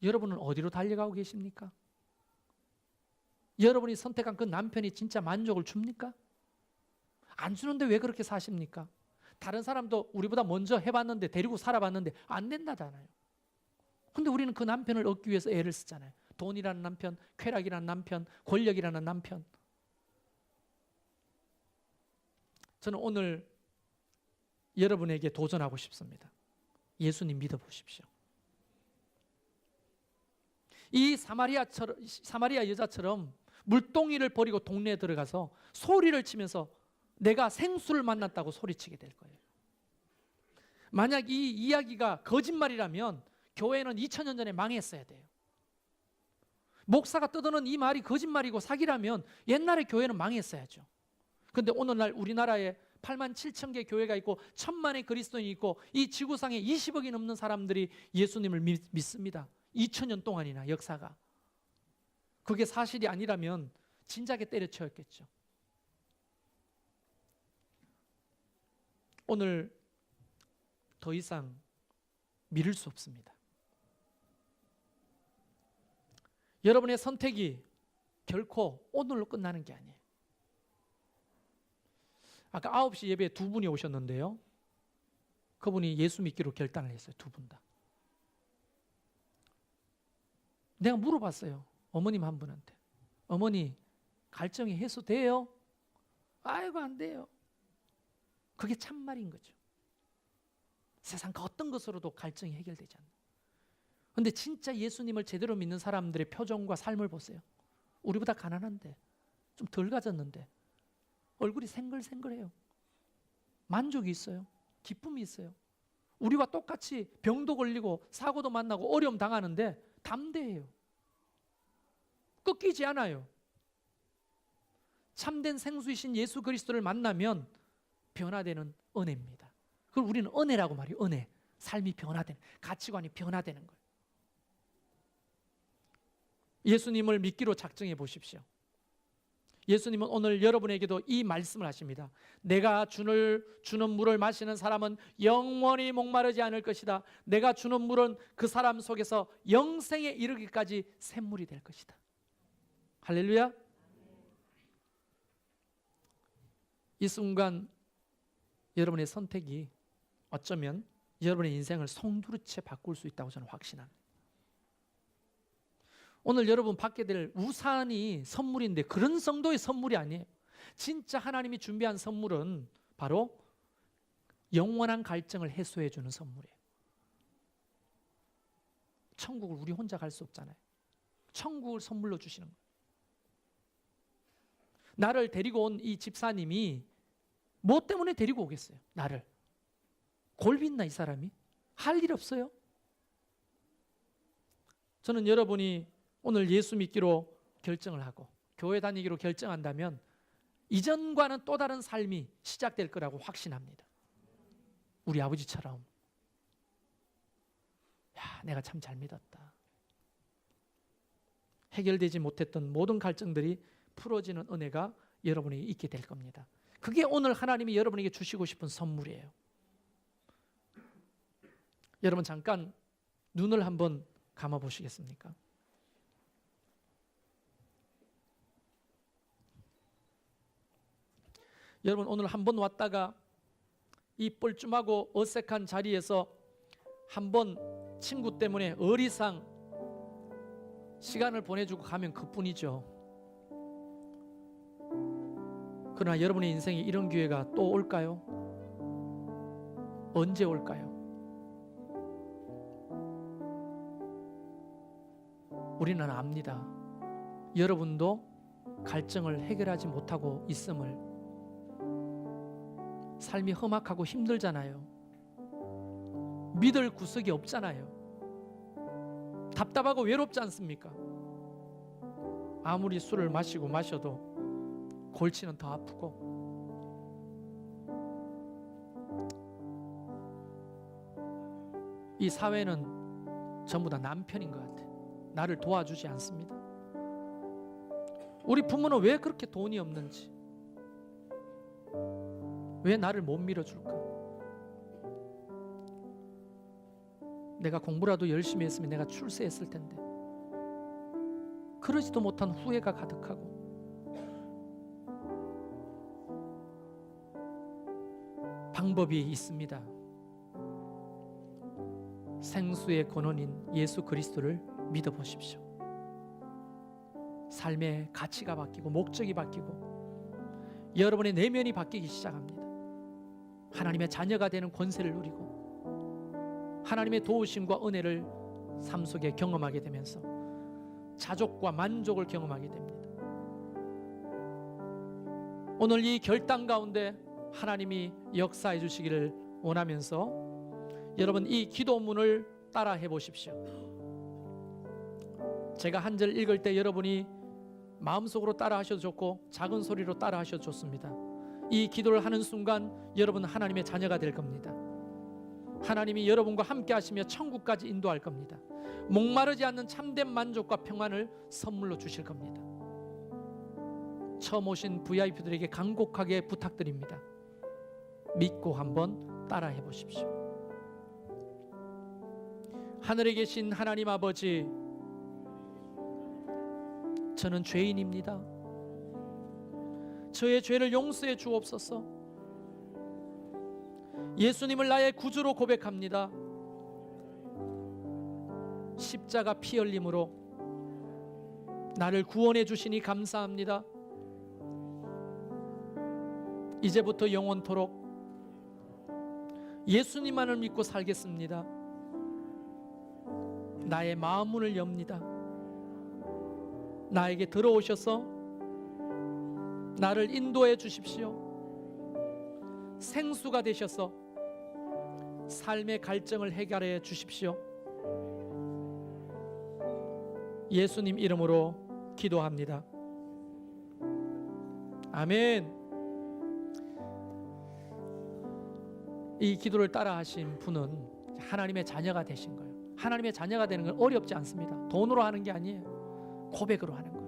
여러분은 어디로 달려가고 계십니까? 여러분이 선택한 그 남편이 진짜 만족을 줍니까? 안 주는데 왜 그렇게 사십니까? 다른 사람도 우리보다 먼저 해봤는데, 데리고 살아봤는데 안 된다잖아요. 근데 우리는 그 남편을 얻기 위해서 애를 쓰잖아요. 돈이라는 남편, 쾌락이라는 남편, 권력이라는 남편. 저는 오늘 여러분에게 도전하고 싶습니다. 예수님 믿어보십시오. 이 사마리아 여자처럼 물동이를 버리고 동네에 들어가서 소리를 치면서 내가 생수를 만났다고 소리치게 될 거예요. 만약 이 이야기가 거짓말이라면 교회는 2000년 전에 망했어야 돼요. 목사가 떠드는 이 말이 거짓말이고 사기라면 옛날에 교회는 망했어야죠. 그런데 오늘날 우리나라에 8만 7천 개 교회가 있고 1000만의 그리스도인이 있고 이 지구상에 20억이 넘는 사람들이 예수님을 믿습니다. 2000년 동안이나 역사가. 그게 사실이 아니라면 진작에 때려치웠겠죠. 오늘 더 이상 미룰 수 없습니다. 여러분의 선택이 결코 오늘로 끝나는 게 아니에요. 아까 9시 예배에 두 분이 오셨는데요. 그분이 예수 믿기로 결단을 했어요. 두 분 다. 내가 물어봤어요. 어머님 한 분한테. 어머니, 갈증이 해소돼요? 아이고, 안 돼요. 그게 참말인 거죠. 세상 그 어떤 것으로도 갈증이 해결되지 않아요. 그런데 진짜 예수님을 제대로 믿는 사람들의 표정과 삶을 보세요. 우리보다 가난한데, 좀 덜 가졌는데 얼굴이 생글생글해요. 만족이 있어요. 기쁨이 있어요. 우리와 똑같이 병도 걸리고 사고도 만나고 어려움 당하는데 담대해요. 꺾이지 않아요. 참된 생수이신 예수 그리스도를 만나면 변화되는 은혜입니다. 그걸 우리는 은혜라고 말해요. 은혜. 삶이 변화되는, 가치관이 변화되는 거예요. 예수님을 믿기로 작정해 보십시오. 예수님은 오늘 여러분에게도 이 말씀을 하십니다. 내가 주는 물을 마시는 사람은 영원히 목마르지 않을 것이다. 내가 주는 물은 그 사람 속에서 영생에 이르기까지 샘물이 될 것이다. 할렐루야. 이 순간 여러분의 선택이 어쩌면 여러분의 인생을 송두리째 바꿀 수 있다고 저는 확신합니다. 오늘 여러분 받게 될 우산이 선물인데 그런 정도의 선물이 아니에요. 진짜 하나님이 준비한 선물은 바로 영원한 갈증을 해소해 주는 선물이에요. 천국을 우리 혼자 갈 수 없잖아요. 천국을 선물로 주시는 거예요. 나를 데리고 온 이 집사님이 뭐 때문에 데리고 오겠어요? 나를. 골빈나 이 사람이? 할 일 없어요? 저는 여러분이 오늘 예수 믿기로 결정을 하고 교회 다니기로 결정한다면 이전과는 또 다른 삶이 시작될 거라고 확신합니다. 우리 아버지처럼 야, 내가 참 잘 믿었다. 해결되지 못했던 모든 갈증들이 풀어지는 은혜가 여러분에게 있게 될 겁니다. 그게 오늘 하나님이 여러분에게 주시고 싶은 선물이에요. 여러분 잠깐 눈을 한번 감아 보시겠습니까? 여러분 오늘 한번 왔다가 이 뻘쭘하고 어색한 자리에서 한번 친구 때문에 어리상 시간을 보내주고 가면 그뿐이죠. 그러나 여러분의 인생에 이런 기회가 또 올까요? 언제 올까요? 우리는 압니다. 여러분도 갈증을 해결하지 못하고 있음을. 삶이 험악하고 힘들잖아요. 믿을 구석이 없잖아요. 답답하고 외롭지 않습니까? 아무리 술을 마셔도 골치는 더 아프고. 이 사회는 전부 다 남편인 것 같아. 나를 도와주지 않습니다. 우리 부모는 왜 그렇게 돈이 없는지, 왜 나를 못 밀어줄까? 내가 공부라도 열심히 했으면 내가 출세했을 텐데 그러지도 못한 후회가 가득하고. 방법이 있습니다. 생수의 근원인 예수 그리스도를 믿어보십시오. 삶의 가치가 바뀌고 목적이 바뀌고 여러분의 내면이 바뀌기 시작합니다. 하나님의 자녀가 되는 권세를 누리고 하나님의 도우심과 은혜를 삶 속에 경험하게 되면서 자족과 만족을 경험하게 됩니다. 오늘 이 결단 가운데 하나님이 역사해 주시기를 원하면서 여러분 이 기도문을 따라 해보십시오. 제가 한 절 읽을 때 여러분이 마음속으로 따라 하셔도 좋고 작은 소리로 따라 하셔도 좋습니다. 이 기도를 하는 순간 여러분 하나님의 자녀가 될 겁니다. 하나님이 여러분과 함께 하시며 천국까지 인도할 겁니다. 목마르지 않는 참된 만족과 평안을 선물로 주실 겁니다. 처음 오신 VIP들에게 간곡하게 부탁드립니다. 믿고 한번 따라해 보십시오. 하늘에 계신 하나님 아버지, 저는 죄인입니다. 저의 죄를 용서해 주옵소서. 예수님을 나의 구주로 고백합니다. 십자가 피 흘림으로 나를 구원해 주시니 감사합니다. 이제부터 영원토록 예수님만을 믿고 살겠습니다. 나의 마음 문을 엽니다. 나에게 들어오셔서 나를 인도해 주십시오. 생수가 되셔서 삶의 갈증을 해결해 주십시오. 예수님 이름으로 기도합니다. 아멘. 이 기도를 따라 하신 분은 하나님의 자녀가 되신 거예요. 하나님의 자녀가 되는 건 어렵지 않습니다. 돈으로 하는 게 아니에요. 고백으로 하는 거예요.